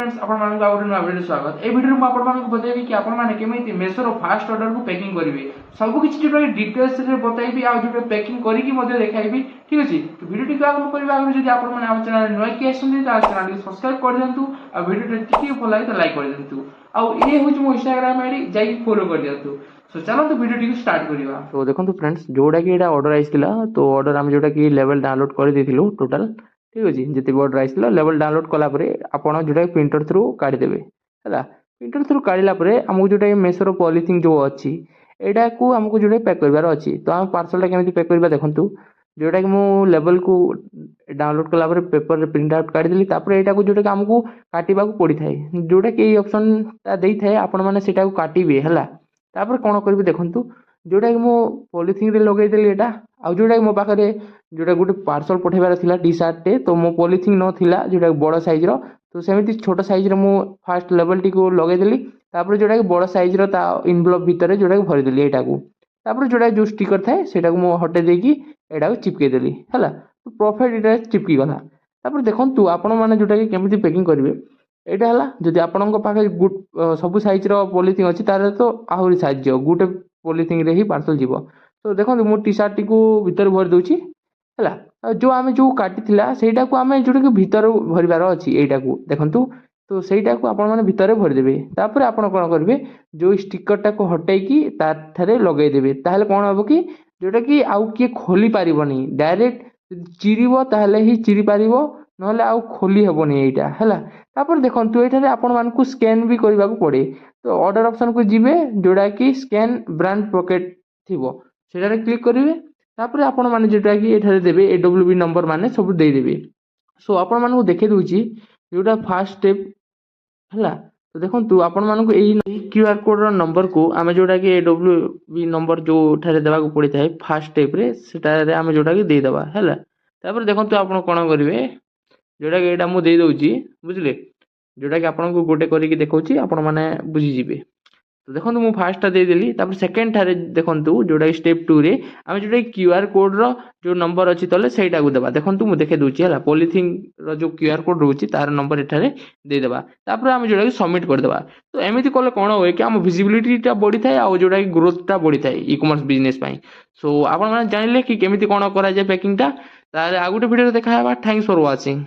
Friends आपण मानक out नुआ वीडियो स्वागत ए वीडियो में आपण मानक बताइबी कि आपण माने केमिति मेसो रो फास्ट ऑर्डर को पैकिंग करिवे सब किछि जोटा डिटेल्स रे बताइबी आ जोटा पैकिंग करी कि मध्ये देखाइबी ठीक अछि तो वीडियो टी आगम करबा आगम जदि आपण माने हम चैनल नुआ कि आछन त चैनल को सब्सक्राइब कर देंतु आ वीडियो टी टिके भल लागे त लाइक कर देंतु आ ए होछ मो इंस्टाग्राम आईडी जाई फॉलो कर देंतु सो चलो तो वीडियो टी स्टार्ट करिवा। तो देखंतु फ्रेंड्स जोटा कि एटा ऑर्डर आइसला तो ऑर्डर हम जोटा कि लेवल डाउनलोड कर देथिलु टोटल ठीक अच्छे जिते भी ऑर्डर आइसला लेवल डाउनलोड कलापर आपड़ जोटा प्रिंटर थ्रू काढ़ीदेवे है प्रिंटर थ्रू काढ़ला आमको जोटा मेसोर पॉलिथिन जो अच्छी एटा को आमको जोटा पैक करार अच्छी तो आम पार्सलटा केमी पैक करवा देखूँ जोटा कि मुझे लेवल को डाउनलोड कलापर पेपर प्रिंट आउट काढ़ीदेली यहाँ को जोटा कि आमको काटा पड़ी था जोटा कि ऑप्शन दे थाए आपण मैंने काटे है तापर कौन करी देखूँ जोटा कि मो पॉलिथिन रे लगेदेली यहाँ आउ जोटा कि मो पाखे जोटा गोटे पार्सल पठेबार थिला टी सार्टे तो मो पॉलिथिन न थिला जोटा बड़ साइज रो तो सेमिति छोट साइज रो मो फास्ट लेवल टी को लगेदेली तापर जोटा कि बड़ साइज रो ता इनवलप भितर जोटा कि भरिदेली एटा को तापर जोटा जो स्टिकर थाए सेटा को मो हटे देकी एटा को चिपके देली हैला तो परफेक्ट एटा चिपकी गला। तापर देखंतु आपण माने जोटा कि केमिति पैकिंग करिवे एटा हला जदि आपणक पाखे सब साइज रो पॉलिथिन अछि तारे तो आहुरी साइज जो गुटे पॉलिथिन रे ही पार्सल जीवो तो देखंतु मो टी शर्ट टी को भीतर भर दोची है जो आम जो काटी सेटा को आम जोटा कि भीतर भरबार अच्छी यहीटा को देखूँ तो सहीटा को आपण मैंने भितर भरदेवे तापर आप कौन करेंगे जो स्टिकरटा को हटेकी तारे लगेदेवे ताहले कौन हम कि जोटा कि आउ किए खोली पारिबनी डायरेक्ट चिरीब ताहले ही चिरी पारिबो नहले आउ खोली हेबनी एटा हैला। तापर देखंतु एठारे आपण मानकु स्कैन भी करबा को पड़े तो ऑर्डर ऑप्शन को जिवे जोटा कि स्कैन ब्रांड पॉकेट थिबो सेटारे क्लिक करिवे तापर आपण माने जोटा कि एठारे देबे एडब्ल्यूबी नंबर माने सब दे देबे सो आपण मानकु देखे दोची जोटा फर्स्ट स्टेप हला तो देखंतु आपण मानकु एही क्यूआर कोड रो नंबर को आमे जोटा कि एडब्ल्यूबी नंबर जो ठारे देबा को पड़ी थाए फर्स्ट स्टेप रे सेटा रे आमे जोटा कि दे देबा हला। तापर देखंतु आपण कोन करिवे जोटा कि एटा मु दे दोची बुझले जोटा कि आपण को गोटे करी देखौची आपण माने बुझी जिवे तो देखो मुझे फास्ट दे देली तापर सेकंड ठारे देखो जोटा स्टेप 2 रे आम जो क्यूआर कोड रो जो नंबर अच्छी तले सहीटा को देबा देखो मुझे देखे दूची है पॉलिथिन रो जो क्यूआर कोड रोची तार नंबर एठारे दे देबा तापर आम जोटा सबमिट कर देबा तो एमिति कले कोन होय कि आम विजिबिलिटीटा बढ़ी थाए आ जोटा ग्रोथटा बढ़ी थाए ई कॉमर्स बिजनेस पई सो आपण माने जानिले कि केमिति कोन करा जाय पैकिंगटा तारे आ गुटे वीडियो देखा हेबा थैंक्स फॉर वाचिंग।